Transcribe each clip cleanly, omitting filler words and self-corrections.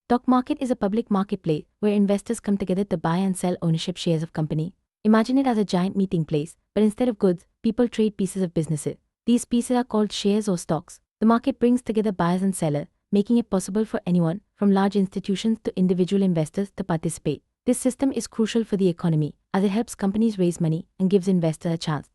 Stock market is a public marketplace where investors come together to buy and sell ownership shares of company. Imagine it as a giant meeting place, but instead of goods, people trade pieces of businesses. These pieces are called shares or stocks. The market brings together buyers and sellers, making it possible for anyone, from large institutions to individual investors, to participate. This system is crucial for the economy, as it helps companies raise money and gives investors a chance.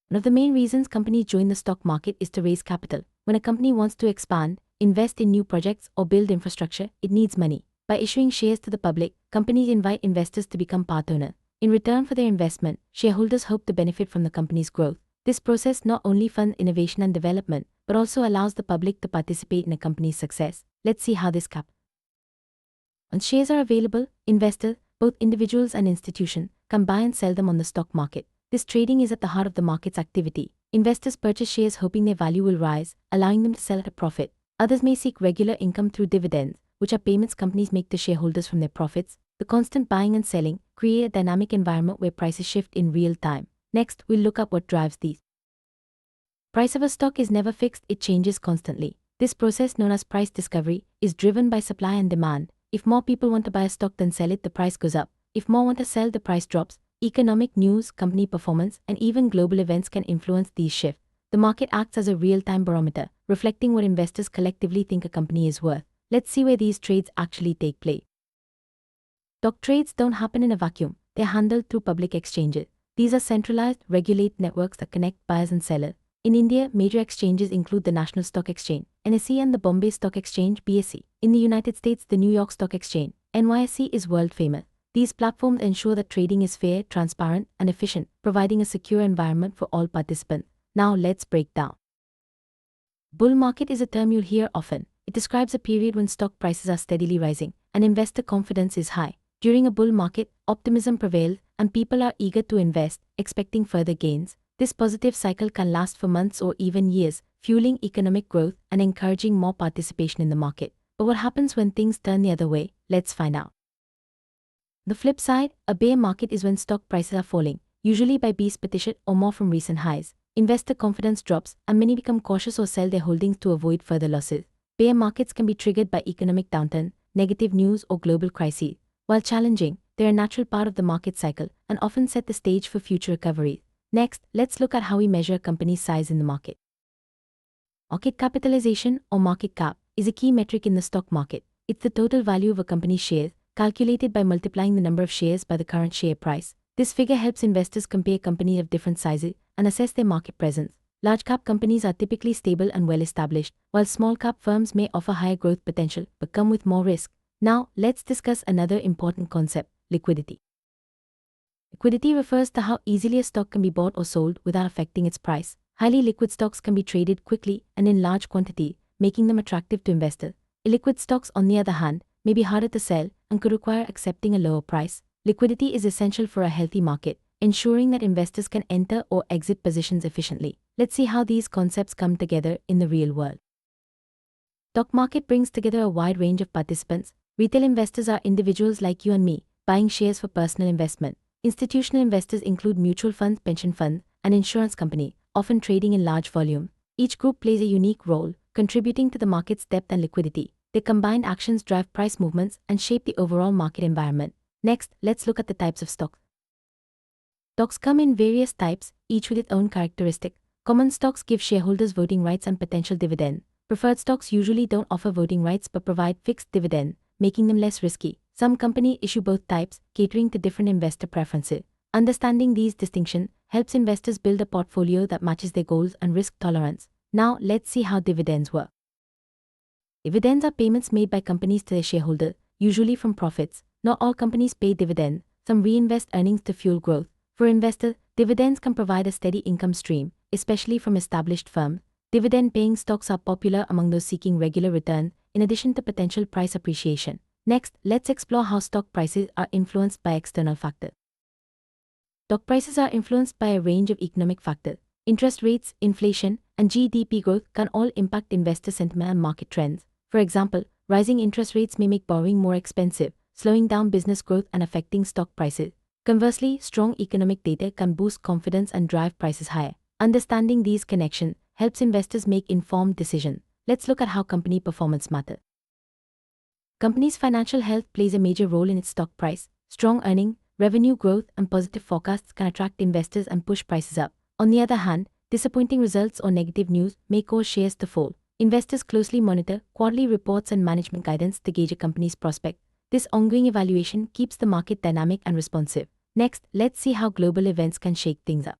One of the main reasons companies join the stock market is to raise capital. When a company wants to expand, invest in new projects, or build infrastructure, it needs money. By issuing shares to the public, companies invite investors to become part owners. In return for their investment, shareholders hope to benefit from the company's growth. This process not only funds innovation and development, but also allows the public to participate in a company's success. Let's see how this happens. Once shares are available, investors, both individuals and institutions, can buy and sell them on the stock market. This trading is at the heart of the market's activity. Investors purchase shares hoping their value will rise, allowing them to sell at a profit. Others may seek regular income through dividends, which are payments companies make to shareholders from their profits. The constant buying and selling create a dynamic environment where prices shift in real time. Next, we'll look at what drives these. Price of a stock is never fixed, it changes constantly. This process, known as price discovery, is driven by supply and demand. If more people want to buy a stock than sell it, the price goes up. If more want to sell, the price drops. Economic news, company performance, and even global events can influence these shifts. The market acts as a real-time barometer, reflecting what investors collectively think a company is worth. Let's see where these trades actually take place. Stock trades don't happen in a vacuum. They're handled through public exchanges. These are centralized, regulated networks that connect buyers and sellers. In India, major exchanges include the National Stock Exchange, NSE, and the Bombay Stock Exchange, BSE. In the United States, the New York Stock Exchange, NYSE, is world famous. These platforms ensure that trading is fair, transparent, and efficient, providing a secure environment for all participants. Now let's break down. Bull market is a term you'll hear often. It describes a period when stock prices are steadily rising and investor confidence is high. During a bull market, optimism prevails and people are eager to invest, expecting further gains. This positive cycle can last for months or even years, fueling economic growth and encouraging more participation in the market. But what happens when things turn the other way? Let's find out. The flip side, a bear market is when stock prices are falling, usually by beast or more from recent highs. Investor confidence drops and many become cautious or sell their holdings to avoid further losses. Bear markets can be triggered by economic downturn, negative news, or global crises. While challenging, they are a natural part of the market cycle and often set the stage for future recovery. Next, let's look at how we measure a company's size in the market. Market capitalization, or market cap, is a key metric in the stock market. It's the total value of a company's shares, calculated by multiplying the number of shares by the current share price. This figure helps investors compare companies of different sizes and assess their market presence. Large-cap companies are typically stable and well-established, while small-cap firms may offer higher growth potential but come with more risk. Now, let's discuss another important concept: liquidity. Liquidity refers to how easily a stock can be bought or sold without affecting its price. Highly liquid stocks can be traded quickly and in large quantity, making them attractive to investors. Illiquid stocks, on the other hand, may be harder to sell and could require accepting a lower price. Liquidity is essential for a healthy market, ensuring that investors can enter or exit positions efficiently. Let's see how these concepts come together in the real world. Stock market brings together a wide range of participants. Retail investors are individuals like you and me, buying shares for personal investment. Institutional investors include mutual funds, pension funds, and insurance companies, often trading in large volume. Each group plays a unique role, contributing to the market's depth and liquidity. Their combined actions drive price movements and shape the overall market environment. Next, let's look at the types of stocks. Stocks come in various types, each with its own characteristic. Common stocks give shareholders voting rights and potential dividend. Preferred stocks usually don't offer voting rights but provide fixed dividend, making them less risky. Some companies issue both types, catering to different investor preferences. Understanding these distinctions helps investors build a portfolio that matches their goals and risk tolerance. Now, let's see how dividends work. Dividends are payments made by companies to their shareholders, usually from profits. Not all companies pay dividends. Some reinvest earnings to fuel growth. For investors, dividends can provide a steady income stream, especially from established firms. Dividend-paying stocks are popular among those seeking regular return, in addition to potential price appreciation. Next, let's explore how stock prices are influenced by external factors. Stock prices are influenced by a range of economic factors. Interest rates, inflation, and GDP growth can all impact investor sentiment and market trends. For example, rising interest rates may make borrowing more expensive, slowing down business growth and affecting stock prices. Conversely, strong economic data can boost confidence and drive prices higher. Understanding these connections helps investors make informed decisions. Let's look at how company performance matters. Company's financial health plays a major role in its stock price. Strong earning, revenue growth, and positive forecasts can attract investors and push prices up. On the other hand, disappointing results or negative news may cause shares to fall. Investors closely monitor quarterly reports and management guidance to gauge a company's prospect. This ongoing evaluation keeps the market dynamic and responsive. Next, let's see how global events can shake things up.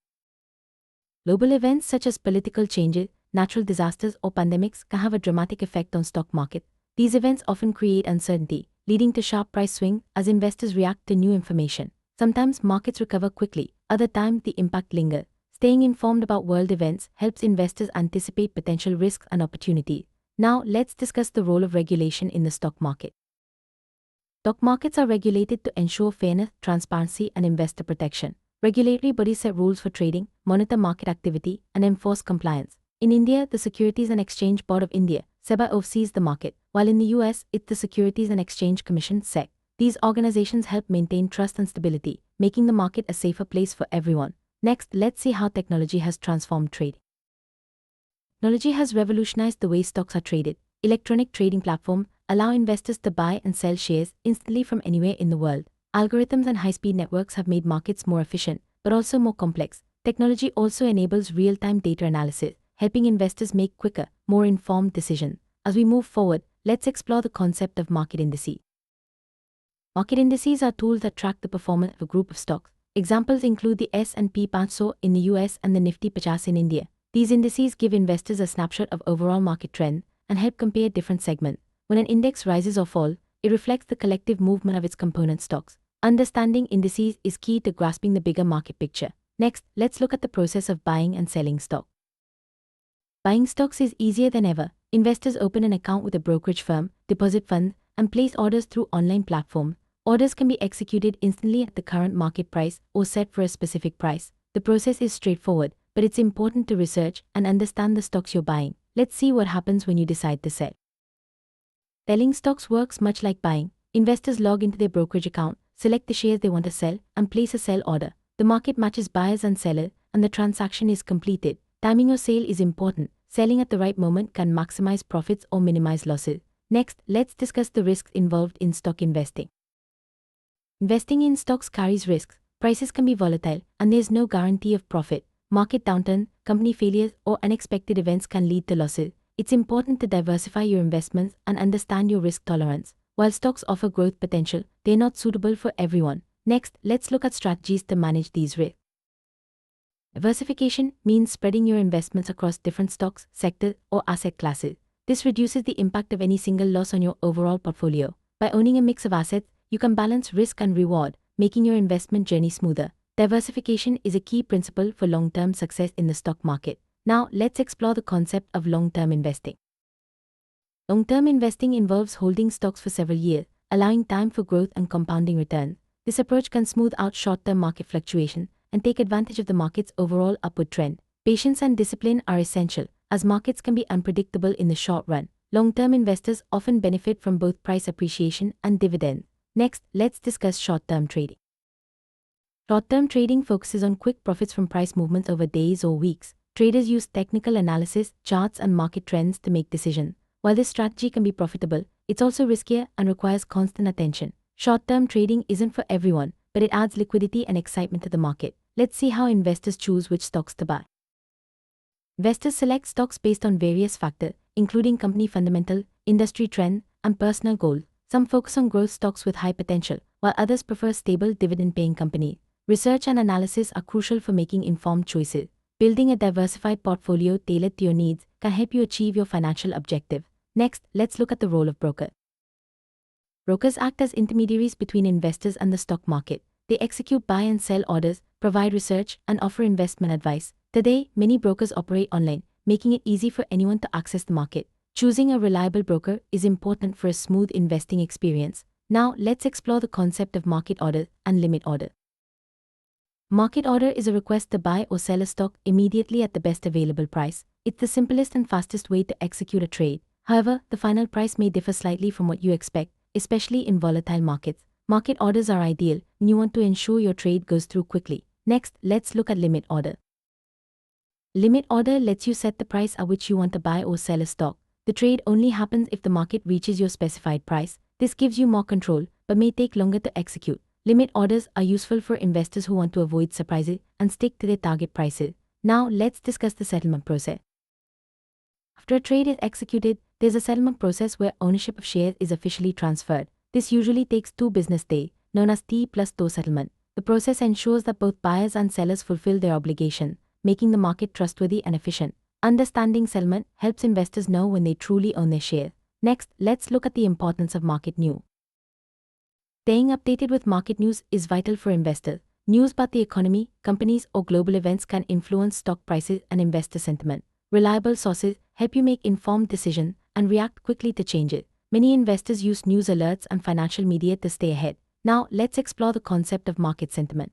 Global events such as political changes, natural disasters, or pandemics can have a dramatic effect on stock market. These events often create uncertainty, leading to sharp price swing as investors react to new information. Sometimes markets recover quickly, other times the impact lingers. Staying informed about world events helps investors anticipate potential risks and opportunities. Now, let's discuss the role of regulation in the stock market. Stock markets are regulated to ensure fairness, transparency, and investor protection. Regulatory bodies set rules for trading, monitor market activity, and enforce compliance. In India, the Securities and Exchange Board of India, SEBI, oversees the market, while in the US, it's the Securities and Exchange Commission, SEC. These organizations help maintain trust and stability, making the market a safer place for everyone. Next, let's see how technology has transformed trading. Technology has revolutionized the way stocks are traded. Electronic trading platforms allow investors to buy and sell shares instantly from anywhere in the world. Algorithms and high-speed networks have made markets more efficient, but also more complex. Technology also enables real-time data analysis, helping investors make quicker, more informed decisions. As we move forward, let's explore the concept of market indices. Market indices are tools that track the performance of a group of stocks. Examples include the S&P 500 in the US and the Nifty 50 in India. These indices give investors a snapshot of overall market trend and help compare different segments. When an index rises or falls, it reflects the collective movement of its component stocks. Understanding indices is key to grasping the bigger market picture. Next, let's look at the process of buying and selling stock. Buying stocks is easier than ever. Investors open an account with a brokerage firm, deposit funds, and place orders through online platforms. Orders can be executed instantly at the current market price or set for a specific price. The process is straightforward, but it's important to research and understand the stocks you're buying. Let's see what happens when you decide to sell. Selling stocks works much like buying. Investors log into their brokerage account, select the shares they want to sell, and place a sell order. The market matches buyers and sellers, and the transaction is completed. Timing your sale is important. Selling at the right moment can maximize profits or minimize losses. Next, let's discuss the risks involved in stock investing. Investing in stocks carries risks. Prices can be volatile, and there's no guarantee of profit. Market downturn, company failures, or unexpected events can lead to losses. It's important to diversify your investments and understand your risk tolerance. While stocks offer growth potential, they're not suitable for everyone. Next, let's look at strategies to manage these risks. Diversification means spreading your investments across different stocks, sectors, or asset classes. This reduces the impact of any single loss on your overall portfolio. By owning a mix of assets, you can balance risk and reward, making your investment journey smoother. Diversification is a key principle for long-term success in the stock market. Now, let's explore the concept of long-term investing. Long-term investing involves holding stocks for several years, allowing time for growth and compounding returns. This approach can smooth out short-term market fluctuations and take advantage of the market's overall upward trend. Patience and discipline are essential, as markets can be unpredictable in the short run. Long-term investors often benefit from both price appreciation and dividends. Next, let's discuss short-term trading. Short-term trading focuses on quick profits from price movements over days or weeks. Traders use technical analysis, charts, and market trends to make decisions. While this strategy can be profitable, it's also riskier and requires constant attention. Short-term trading isn't for everyone, but it adds liquidity and excitement to the market. Let's see how investors choose which stocks to buy. Investors select stocks based on various factors, including company fundamentals, industry trends, and personal goals. Some focus on growth stocks with high potential, while others prefer stable dividend-paying companies. Research and analysis are crucial for making informed choices. Building a diversified portfolio tailored to your needs can help you achieve your financial objective. Next, let's look at the role of brokers. Brokers act as intermediaries between investors and the stock market. They execute buy and sell orders, provide research, and offer investment advice. Today, many brokers operate online, making it easy for anyone to access the market. Choosing a reliable broker is important for a smooth investing experience. Now, let's explore the concept of market order and limit order. Market order is a request to buy or sell a stock immediately at the best available price. It's the simplest and fastest way to execute a trade. However, the final price may differ slightly from what you expect, especially in volatile markets. Market orders are ideal when you want to ensure your trade goes through quickly. Next, let's look at limit order. Limit order lets you set the price at which you want to buy or sell a stock. The trade only happens if the market reaches your specified price. This gives you more control, but may take longer to execute. Limit orders are useful for investors who want to avoid surprises and stick to their target prices. Now, let's discuss the settlement process. After a trade is executed, there's a settlement process where ownership of shares is officially transferred. This usually takes 2 business days, known as T+2 settlement. The process ensures that both buyers and sellers fulfill their obligation, making the market trustworthy and efficient. Understanding settlement helps investors know when they truly own their share. Next, let's look at the importance of market news. Staying updated with market news is vital for investors. News about the economy, companies, or global events can influence stock prices and investor sentiment. Reliable sources help you make informed decisions and react quickly to changes. Many investors use news alerts and financial media to stay ahead. Now, let's explore the concept of market sentiment.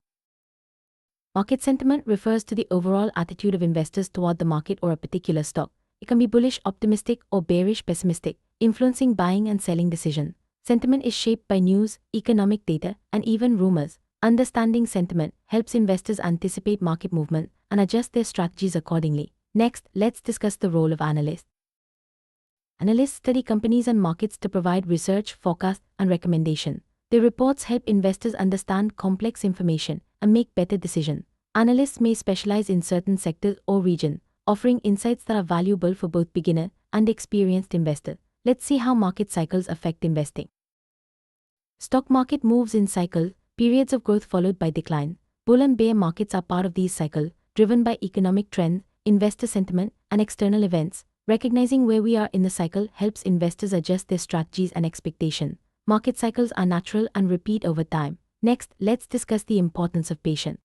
Market sentiment refers to the overall attitude of investors toward the market or a particular stock. It can be bullish, optimistic, or bearish, pessimistic, influencing buying and selling decisions. Sentiment is shaped by news, economic data, and even rumors. Understanding sentiment helps investors anticipate market movement and adjust their strategies accordingly. Next, let's discuss the role of analysts. Analysts study companies and markets to provide research, forecasts, and recommendations. Their reports help investors understand complex information and make better decisions. Analysts may specialize in certain sectors or regions, offering insights that are valuable for both beginner and experienced investors. Let's see how market cycles affect investing. Stock market moves in cycles, periods of growth followed by decline. Bull and bear markets are part of these cycles, driven by economic trends, investor sentiment, and external events. Recognizing where we are in the cycle helps investors adjust their strategies and expectations. Market cycles are natural and repeat over time. Next, let's discuss the importance of patience.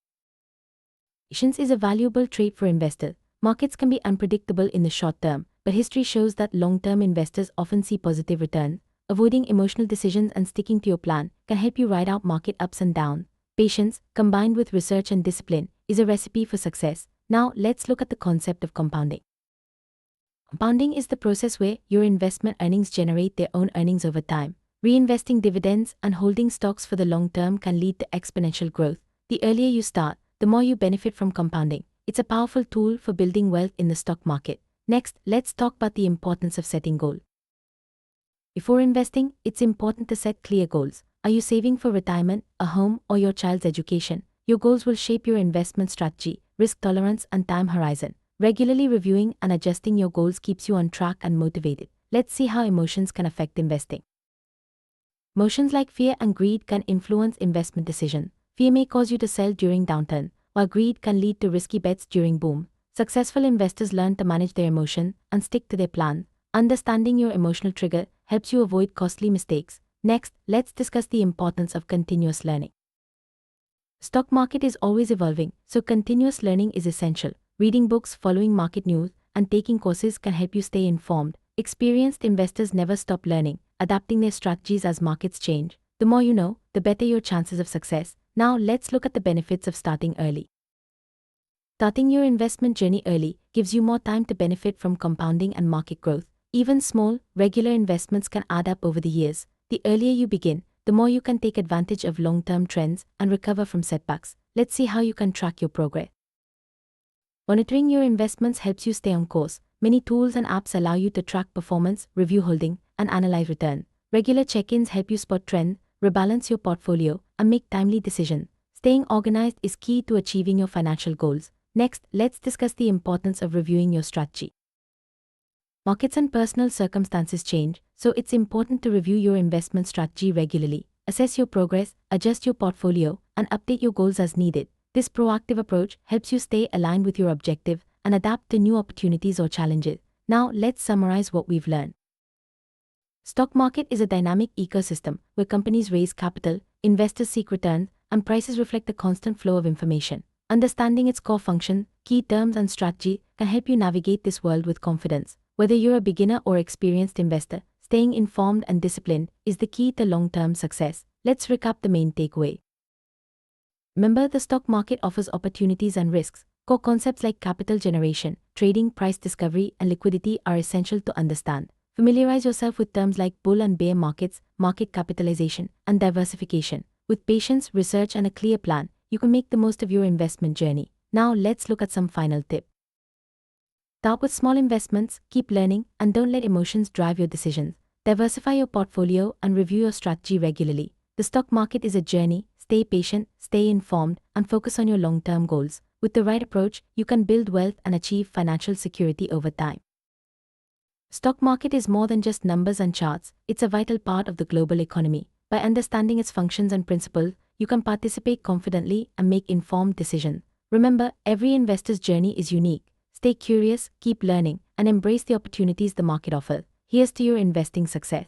Patience is a valuable trait for investors. Markets can be unpredictable in the short term, but history shows that long-term investors often see positive returns. Avoiding emotional decisions and sticking to your plan can help you ride out market ups and downs. Patience, combined with research and discipline, is a recipe for success. Now, let's look at the concept of compounding. Compounding is the process where your investment earnings generate their own earnings over time. Reinvesting dividends and holding stocks for the long term can lead to exponential growth. The earlier you start, the more you benefit from compounding. It's a powerful tool for building wealth in the stock market. Next, let's talk about the importance of setting goals. Before investing, it's important to set clear goals. Are you saving for retirement, a home, or your child's education? Your goals will shape your investment strategy, risk tolerance, and time horizon. Regularly reviewing and adjusting your goals keeps you on track and motivated. Let's see how emotions can affect investing. Emotions like fear and greed can influence investment decisions. Fear may cause you to sell during downturn, while greed can lead to risky bets during boom. Successful investors learn to manage their emotion and stick to their plan. Understanding your emotional trigger helps you avoid costly mistakes. Next, let's discuss the importance of continuous learning. Stock market is always evolving, so continuous learning is essential. Reading books, following market news, and taking courses can help you stay informed. Experienced investors never stop learning, adapting their strategies as markets change. The more you know, the better your chances of success. Now, let's look at the benefits of starting early. Starting your investment journey early gives you more time to benefit from compounding and market growth. Even small, regular investments can add up over the years. The earlier you begin, the more you can take advantage of long-term trends and recover from setbacks. Let's see how you can track your progress. Monitoring your investments helps you stay on course. Many tools and apps allow you to track performance, review holding, and analyze return. Regular check-ins help you spot trends, rebalance your portfolio, and make timely decisions. Staying organized is key to achieving your financial goals. Next, let's discuss the importance of reviewing your strategy. Markets and personal circumstances change, so it's important to review your investment strategy regularly. Assess your progress, adjust your portfolio, and update your goals as needed. This proactive approach helps you stay aligned with your objective and adapt to new opportunities or challenges. Now, let's summarize what we've learned. Stock market is a dynamic ecosystem where companies raise capital, investors seek returns, and prices reflect the constant flow of information. Understanding its core function, key terms, and strategy can help you navigate this world with confidence. Whether you're a beginner or experienced investor, staying informed and disciplined is the key to long-term success. Let's recap the main takeaway. Remember, the stock market offers opportunities and risks. Core concepts like capital generation, trading, price discovery, and liquidity are essential to understand. Familiarize yourself with terms like bull and bear markets, market capitalization, and diversification. With patience, research, and a clear plan, you can make the most of your investment journey. Now, let's look at some final tips. Start with small investments, keep learning, and don't let emotions drive your decisions. Diversify your portfolio and review your strategy regularly. The stock market is a journey. Stay patient, stay informed, and focus on your long-term goals. With the right approach, you can build wealth and achieve financial security over time. Stock market is more than just numbers and charts. It's a vital part of the global economy. By understanding its functions and principles, you can participate confidently and make informed decisions. Remember, every investor's journey is unique. Stay curious, keep learning, and embrace the opportunities the market offers. Here's to your investing success.